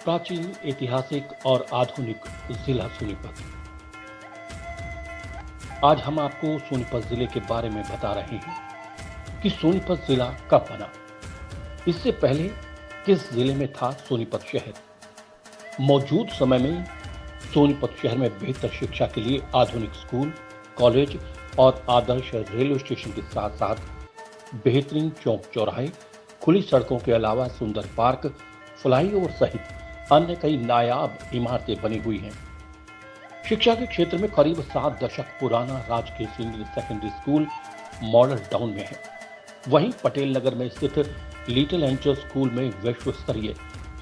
प्राचीन, ऐतिहासिक और आधुनिक जिला सोनीपत। आज हम आपको सोनीपत जिले के बारे में बता रहे हैं कि सोनीपत जिला कब बना। इससे पहले किस जिले में था सोनीपत शहर। मौजूद समय में सोनीपत शहर में बेहतर शिक्षा के लिए आधुनिक स्कूल, कॉलेज और आदर्श रेलवे स्टेशन के साथ साथ बेहतरीन चौक चौराहे, खुली सड़कों के अलावा सुंदर पार्क, फ्लाईओवर सहित अन्य कई नायाब इमारतें बनी हुई हैं। शिक्षा के क्षेत्र में करीब 7 दशक पुराना राजकीय senior secondary school model town में है। वहीं पटेल नगर में स्थित लिटिल एंजल स्कूल में विश्व स्तरीय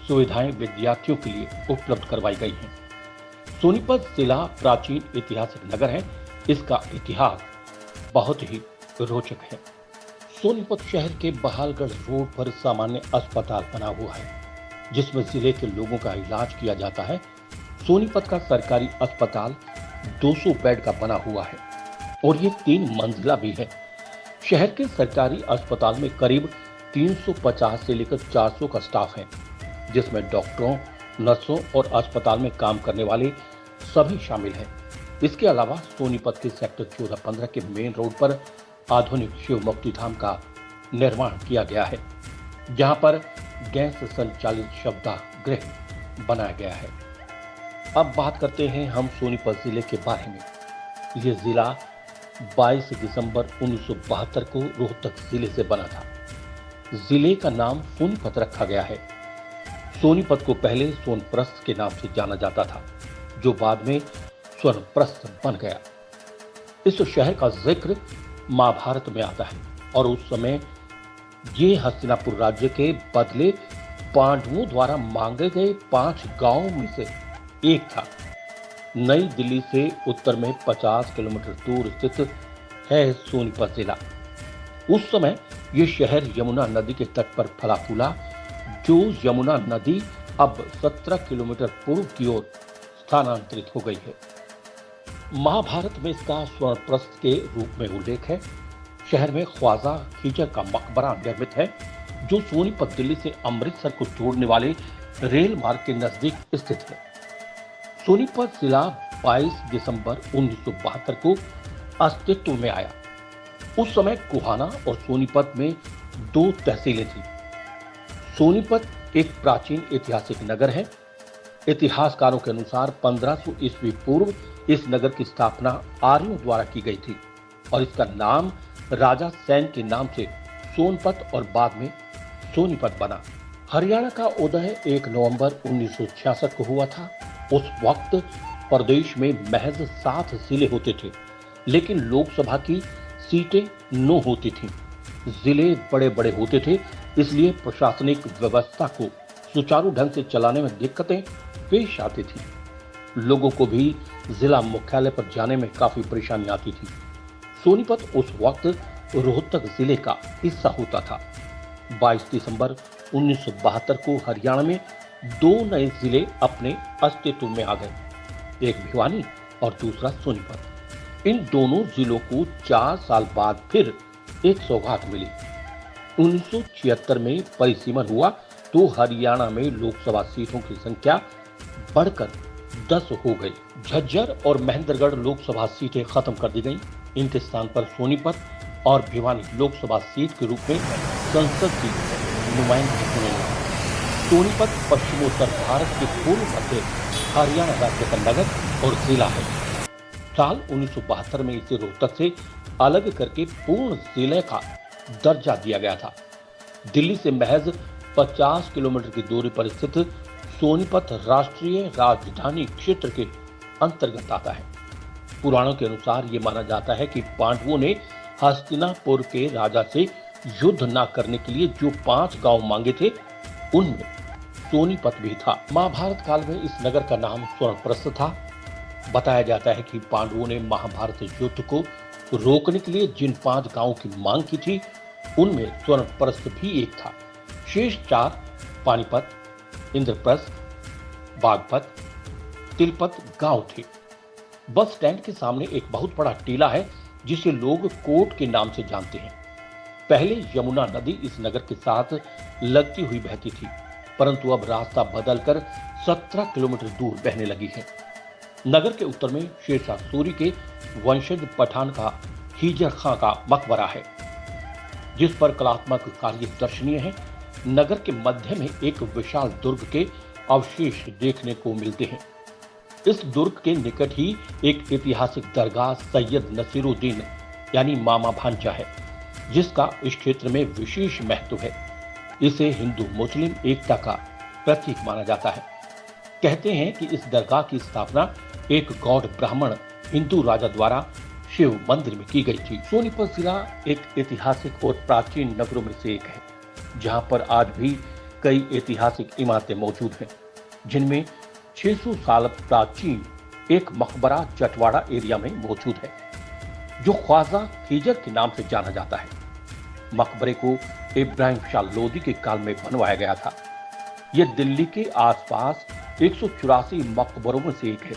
सुविधाएं विद्यार्थियों के लिए उपलब्ध करवाई गई हैं। सोनीपत जिला प्राचीन ऐतिहासिक नगर है। इसका इतिहास बहुत ही रोचक है। सोनीपत शहर के बहालगढ़ रोड पर सामान्य अस्पताल बना हुआ है, जिसमें जिले के लोगों का इलाज किया जाता है। सोनीपत का सरकारी अस्पताल 200 बेड का बना हुआ है और ये 3 मंजिला भी है। शहर के सरकारी अस्पताल में करीब 350 से लेकर 400 का स्टाफ है, जिसमें डॉक्टरों, नर्सों और अस्पताल में काम करने वाले सभी शामिल हैं। इसके अलावा सोनीपत के सेक्टर 14-15 के मेन रोड पर आधुनिक शिव मुक्ति धाम का निर्माण किया गया है, जहां पर गैस संचालित शवदाह बनाया गया है। अब बात करते हैं हम सोनीपत जिले के बारे में। यह जिला 22 दिसंबर 1972 को रोहतक जिले से बना था। जिले का नाम सोनीपत रखा गया है। सोनीपत को पहले सोनप्रस्थ के नाम से जाना जाता था, जो बाद में स्वर्णप्रस्थ बन गया। इस शहर का जिक्र महाभारत में आता है और उस समय ये हस्तिनापुर राज्य के बदले पांडवों द्वारा मांगे गए 5 गांवों में से एक था। नई दिल्ली से उत्तर में 50 किलोमीटर दूर स्थित है सोनीपत जिला। उस समय ये शहर यमुना नदी के तट पर फला फूला, जो यमुना नदी अब 17 किलोमीटर पूर्व की ओर स्थानांतरित हो गई है। महाभारत में इसका स्वर्णप्रस्थ के रूप में उल्लेख है। शहर में ख्वाजा खीजर का मकबरा निर्मित है, जो सोनीपत दिल्ली से अमृतसर को जोड़ने वाले रेल मार्ग के नजदीक स्थित है। सोनीपत जिला 22 दिसंबर 1972 को अस्तित्व में आया। उस समय कुहाना और सोनीपत में 2 तहसीलें थी। सोनीपत एक प्राचीन ऐतिहासिक नगर है। इतिहासकारों के अनुसार 1500 ईस्वी पूर्व इस नगर की स्थापना आर्यों द्वारा की गई थी और इसका नाम राजा सैन के नाम से सोनपत और बाद में सोनीपत बना। हरियाणा का उदय 1 नवंबर 1966 को हुआ था। उस वक्त प्रदेश में महज 7 जिले होते थे, लेकिन लोकसभा की सीटें 9 होती थीं। जिले बड़े बड़े होते थे, इसलिए प्रशासनिक व्यवस्था को सुचारू ढंग से चलाने में दिक्कतें पेश आती थी। लोगों को भी जिला मुख्यालय पर जाने में काफी परेशानी आती थी। सोनीपत उस वक्त रोहतक जिले का हिस्सा होता था। 22 दिसंबर 1972 को हरियाणा में 2 नए जिले अपने अस्तित्व में आ गए, एक भिवानी और दूसरा सोनीपत। इन दोनों जिलों को 4 साल बाद फिर एक सौगात मिली। 1976 में परिसीमन हुआ तो हरियाणा में लोकसभा सीटों की संख्या बढ़कर 10 हो गई। झज्जर और महेंद्रगढ़ लोकसभा सीटें खत्म कर दी गईं। इनके स्थान पर सोनीपत और भिवानी लोकसभा सीट के रूप में संसद की नुमाइंदगी होने लगी। सोनीपत पश्चिमोत्तर भारत के पूर्व मध्य हरियाणा राज्य का नगर और जिला है। साल 1972 में इसे रोहतक से अलग करके पूर्ण जिले का दर्जा दिया गया था। दिल्ली से महज 50 किलोमीटर की दूरी पर स्थित सोनीपत राष्ट्रीय राजधानी क्षेत्र के अंतर्गत आता है। पुराणों के अनुसार ये माना जाता है कि पांडवों ने हस्तिनापुर के राजा से युद्ध न करने के लिए जो 5 गांव मांगे थे, उनमें सोनीपत भी था। महाभारत काल में इस नगर का नाम स्वर्णप्रस्थ था। बताया जाता है कि पांडवों ने महाभारत युद्ध को रोकने के लिए जिन 5 गांवों की मांग की थी, उनमें स्वर्णप्रस्थ भी एक था। शेष 4 पानीपत, इंद्रप्रस्थ, बागपत, तिलपत गांव थे। बस स्टैंड के सामने एक बहुत बड़ा टीला है, जिसे लोग कोट के नाम से जानते हैं। पहले यमुना नदी इस नगर के साथ लगती हुई बहती थी। परंतु अब रास्ता बदलकर 17 किलोमीटर दूर बहने लगी है। नगर के उत्तर में शेरशाह सूरी के वंशज पठान का खीजर खां का मकबरा है, जिस पर कलात्मक कार्य दर्शनीय है। नगर के मध्य में एक विशाल दुर्ग के अवशेष देखने को मिलते हैं। इस दुर्ग के निकट ही एक ऐतिहासिक दरगाह सैयद नसीरुद्दीन यानी मामा भांजा है, जिसका इस क्षेत्र में विशेष महत्व है। इसे हिंदू मुस्लिम एकता का प्रतीक माना जाता है। कहते हैं कि इस दरगाह की स्थापना एक गौड़ ब्राह्मण हिंदू राजा द्वारा शिव मंदिर में की गई थी। सोनीपत जिला एक ऐतिहासिक और प्राचीन नगरों में से एक है, जहां पर आज भी कई ऐतिहासिक इमारतें मौजूद हैं, जिनमें 600 साल प्राचीन एक मकबरा जटवाड़ा एरिया में मौजूद है, जो ख्वाजा खीजर के नाम से जाना जाता है। मकबरे को इब्राहिम शाह लोदी के काल में बनवाया गया था। यह दिल्ली के आसपास 184 मकबरों में से एक है,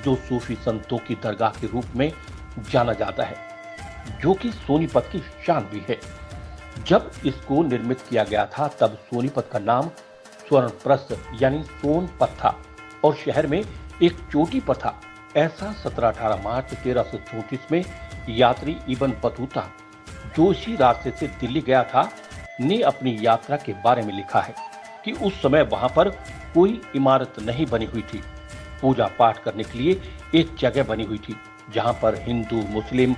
जो सूफी संतों की दरगाह के रूप में जाना जाता है, जो कि सोनीपत की शान भी है। जब इसको निर्मित किया गया था तब सोनीपत का नाम स्वर्णप्रस्थ यानी सोनपत था और शहर में एक चोटी पर था। ऐसा 17-18 मार्च 1334 में यात्री इब्न बतूता, जो इसी रास्ते से दिल्ली गया था, ने अपनी यात्रा के बारे में लिखा है कि उस समय वहां पर कोई इमारत नहीं बनी हुई थी। पूजा पाठ करने के लिए एक जगह बनी हुई थी, जहां पर हिंदू मुस्लिम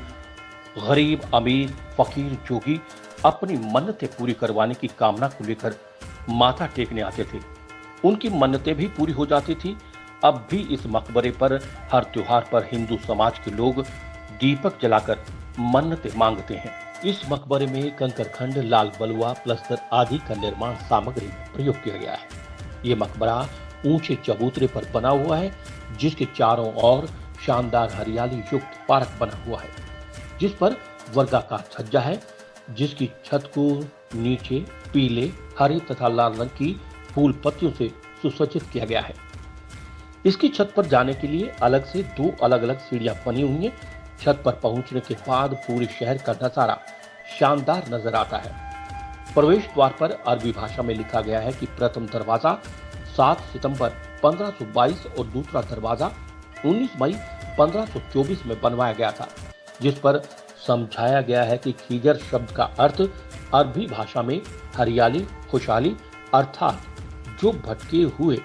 गरीब अमीर फकीर जोगी अपनी मन्नतें पूरी करवाने की कामना को लेकर माथा टेकने आते थे। उनकी मन्नतें भी पूरी हो जाती थी। अब भी इस मकबरे पर हर त्योहार पर हिंदू समाज के लोग दीपक जलाकर मन्नतें मांगते हैं। इस मकबरे में कंकर खंड, लाल बलुआ, प्लस्तर आदि का निर्माण सामग्री में प्रयोग किया गया है। ये मकबरा ऊंचे चबूतरे पर बना हुआ है, जिसके चारों ओर शानदार हरियाली युक्त पार्क बना हुआ है, जिस पर वर्गाकार छज्जा है, जिसकी छत को नीचे पीले, हरे तथा लाल रंग की फूल पत्तियों से सुसज्जित किया गया है। इसकी छत पर जाने के लिए अलग से 2 अलग-अलग सीढ़ियां बनी हुई हैं। छत पर पहुंचने के बाद पूरे शहर का नजारा शानदार नजर आता है। प्रवेश द्वार पर अरबी भाषा में लिखा गया है कि प्रथम दरवाजा 7 सितंबर 1522 और दूसरा दरवाजा 19 मई 1524 में बनवाया गया था, जिस पर समझाया गया है कि खीजर शब्द का अर्थ अरबी भाषा में हरियाली, खुशहाली अर्थात जो भटके हुए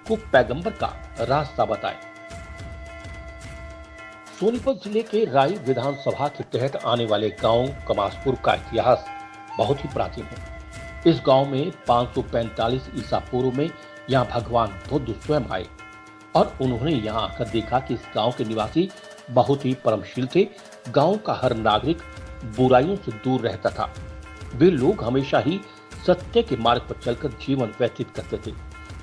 को पैगंबर का रास्ता बताए। सोनीपत जिले के राई विधानसभा के तहत आने वाले गांव कमासपुर का इतिहास बहुत ही प्राचीन है। इस गांव में 545 ईसा पूर्व में यहाँ भगवान बुद्ध स्वयं आए और उन्होंने यहाँ आकर देखा कि इस गांव के निवासी बहुत ही परमशील थे। गांव का हर नागरिक बुराइयों से दूर रहता था। वे लोग हमेशा ही सत्य के मार्ग पर चलकर जीवन व्यतीत करते थे।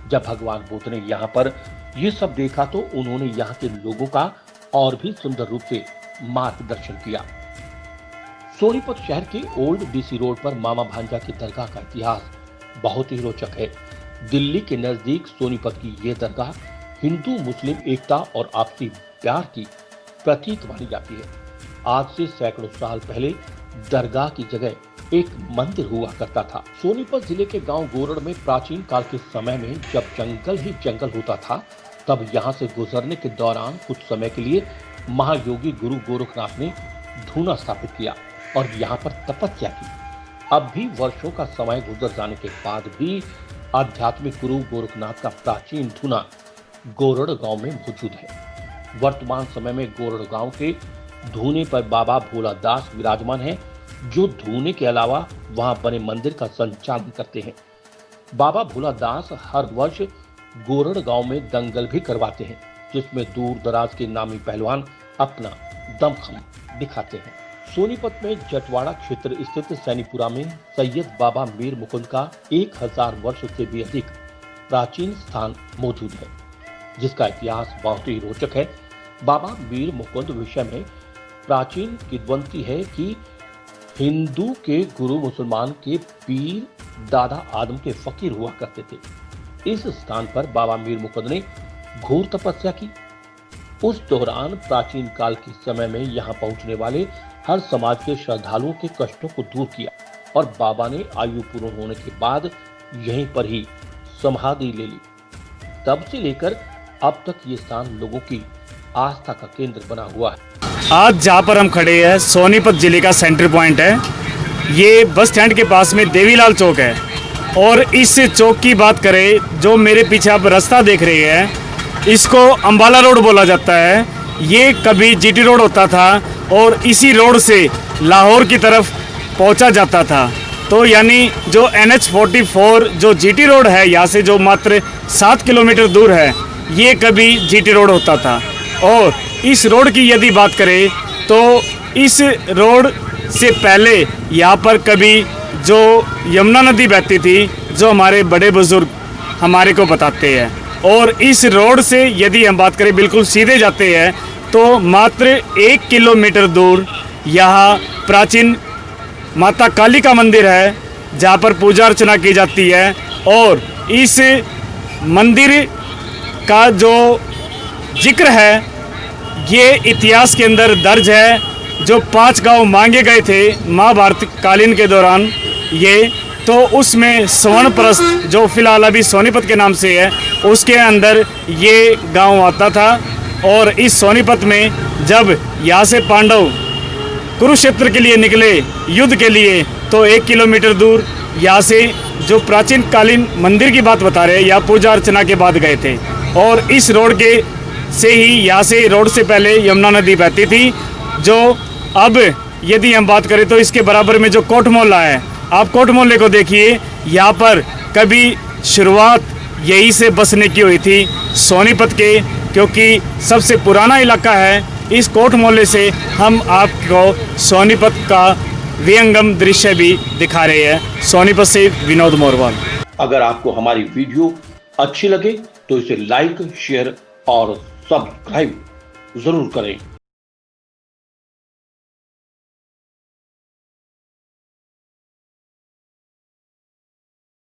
जब भगवान बुद्ध ने यहाँ पर ये सब देखा तो उन्होंने यहाँ के लोगों का और भी सुंदर रूप से मार्गदर्शन किया। सोनीपत शहर के ओल्ड डीसी रोड पर मामा भांजा की दरगाह का इतिहास बहुत ही रोचक है। दिल्ली के नजदीक सोनीपत की यह दरगाह हिंदू मुस्लिम एकता और आपसी प्यार की प्रतीक मानी जाती है। आज से सैकड़ों साल पहले दरगाह की जगह एक मंदिर हुआ करता था। सोनीपत जिले के गांव गोरड़ में प्राचीन काल के समय में जब जंगल ही जंगल होता था, तब यहाँ से गुजरने के दौरान कुछ समय के लिए महायोगी गुरु गोरखनाथ ने धूना स्थापित किया और यहाँ पर तपस्या की। अब भी वर्षों का समय गुजर जाने के बाद भी आध्यात्मिक गुरु गोरखनाथ का प्राचीन धूना गोरड़ गांव में मौजूद है। वर्तमान समय में गोरड़ गांव के धूने पर बाबा भोला दास विराजमान हैं, जो धूने के अलावा वहां बने मंदिर का संचालन करते हैं। बाबा भोला दास हर वर्ष गोरड़ गांव में दंगल भी करवाते हैं, जिसमें दूर दराज के नामी पहलवान अपना दमखम दिखाते हैं। सोनीपत में जटवाड़ा क्षेत्र स्थित सैनीपुरा में सैयद बाबा मीर मुकुंद का 1000 वर्ष से भी अधिक प्राचीन स्थान मौजूद है, जिसका इतिहास बहुत ही रोचक है। बाबा मीर मुकुंद विषय में प्राचीन किंवदंती है कि हिंदू के गुरु मुसलमान के पीर दादा आदम के फकीर हुआ करते थे। इस स्थान पर बाबा मीर मुकुंद ने घोर तपस्या की। उस दौरान प्राचीन काल के समय में यहाँ पहुंचने वाले हर समाज के श्रद्धालुओं के कष्टों को दूर किया और बाबा ने आयु पूर्ण होने के बाद यहीं पर ही समाधि ले ली। तब से लेकर अब तक ये स्थान लोगों की आस्था का केंद्र बना हुआ है। आज जहाँ पर हम खड़े हैं सोनीपत जिले का सेंटर पॉइंट है। ये बस स्टैंड के पास में देवीलाल चौक है और इस चौक की बात करें, जो मेरे पीछे आप रास्ता देख रहे हैं, इसको अंबाला रोड बोला जाता है। ये कभी जीटी रोड होता था और इसी रोड से लाहौर की तरफ पहुंचा जाता था। तो यानी जो NH-44 जो जीटी रोड है, यहाँ से जो मात्र 7 किलोमीटर दूर है, ये कभी जीटी रोड होता था। और इस रोड की यदि बात करें तो इस रोड से पहले यहाँ पर कभी जो यमुना नदी बहती थी, जो हमारे बड़े बुजुर्ग हमारे को बताते हैं। और इस रोड से यदि हम बात करें बिल्कुल सीधे जाते हैं तो मात्र 1 किलोमीटर दूर यहाँ प्राचीन माता काली का मंदिर है, जहाँ पर पूजा अर्चना की जाती है। और इस मंदिर का जो जिक्र है, ये इतिहास के अंदर दर्ज है। जो 5 गांव मांगे गए थे महाभारत कालीन के दौरान, ये तो उसमें स्वर्णप्रस्थ जो फिलहाल अभी सोनीपत के नाम से है, उसके अंदर ये गांव आता था। और इस सोनीपत में जब यहाँ से पांडव कुरुक्षेत्र के लिए निकले युद्ध के लिए, तो 1 किलोमीटर दूर यहाँ से जो प्राचीन कालीन मंदिर की बात बता रहे हैं, या पूजा अर्चना के बाद गए थे। और इस रोड के से ही यहाँ से रोड से पहले यमुना नदी बहती थी। जो अब यदि हम बात करें तो इसके बराबर में जो कोट मोहल्ला है, आप कोट मोहल्ले को देखिए, यहाँ पर कभी शुरुआत यहीं से बसने की हुई थी सोनीपत के, क्योंकि सबसे पुराना इलाका है। इस कोट मोहल्ले से हम आपको सोनीपत का विहंगम दृश्य भी दिखा रहे हैं। सोनीपत से विनोद मोरवाल। अगर आपको हमारी वीडियो अच्छी लगे तो इसे लाइक, शेयर और सब्सक्राइब जरूर करें।